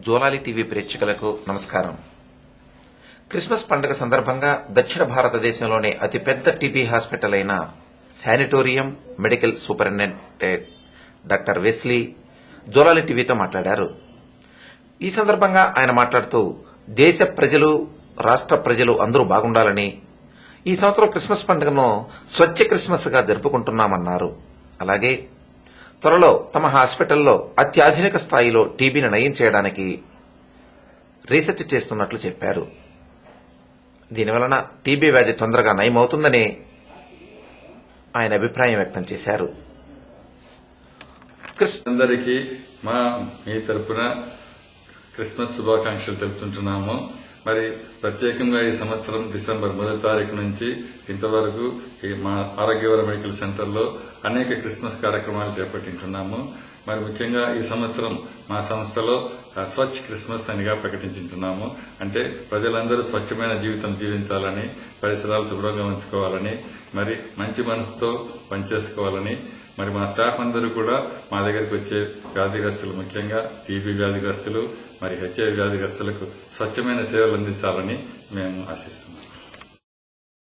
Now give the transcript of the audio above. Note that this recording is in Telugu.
జోలాలి టీవీ ప్రేక్షకులకు నమస్కారం. క్రిస్మస్ పండుగ సందర్భంగా దక్షిణ భారతదేశంలోనే అతిపెద్ద టీబీ హాస్పిటల్ అయిన sanatorium medical superintendent doctor Wesley జోలాలి టీవీతో మాట్లాడారు. ఈ సందర్భంగా ఆయన మాట్లాడుతూ దేశ ప్రజలు, రాష్ట్ర ప్రజలు అందరూ బాగుండాలని, ఈ సంవత్సరం క్రిస్మస్ పండుగను స్వచ్ఛ క్రిస్మస్ గా జరుపుకుంటున్నామన్నారు. అలాగే త్వరలో తమ హాస్పిటల్లో అత్యాధునిక స్థాయిలో టీబీని నయం చేయడానికి రీసెర్చ్ చేస్తున్నట్లు చెప్పారు. దీనివలన టీబీ వ్యాధి తొందరగా నయమవుతుందని ఆయన అభిప్రాయం వ్యక్తం చేశారు. అందరికీ మీ తరపున క్రిస్మస్ శుభాకాంక్షలు తెలుపుతుంటున్నాము. మరి ప్రత్యేకంగా ఈ సంవత్సరం డిసెంబర్ 1వ తారీఖు నుంచి ఇంతవరకు మా ఆరోగ్యవరం మెడికల్ సెంటర్లో అనేక క్రిస్మస్ కార్యక్రమాలు చేపట్టింటున్నాము. మరి ముఖ్యంగా ఈ సంవత్సరం మా సంస్థలో స్వచ్ఛ క్రిస్మస్ అనిగా ప్రకటించుంటున్నాము. అంటే ప్రజలందరూ స్వచ్ఛమైన జీవితం జీవించాలని, పరిసరాలు శుభ్రంగా ఉంచుకోవాలని, మరి మంచి మనసుతో పనిచేసుకోవాలని, మరి మా స్టాఫ్ అందరూ కూడా మా దగ్గరికి వచ్చే వ్యాధిగ్రస్తులు, ముఖ్యంగా టీబీ వ్యాధిగ్రస్తులు, మరి హెచ్ఐవి వ్యాధిగ్రస్తులకు స్వచ్ఛమైన సేవలు అందించాలని మేము ఆశిస్తున్నాం.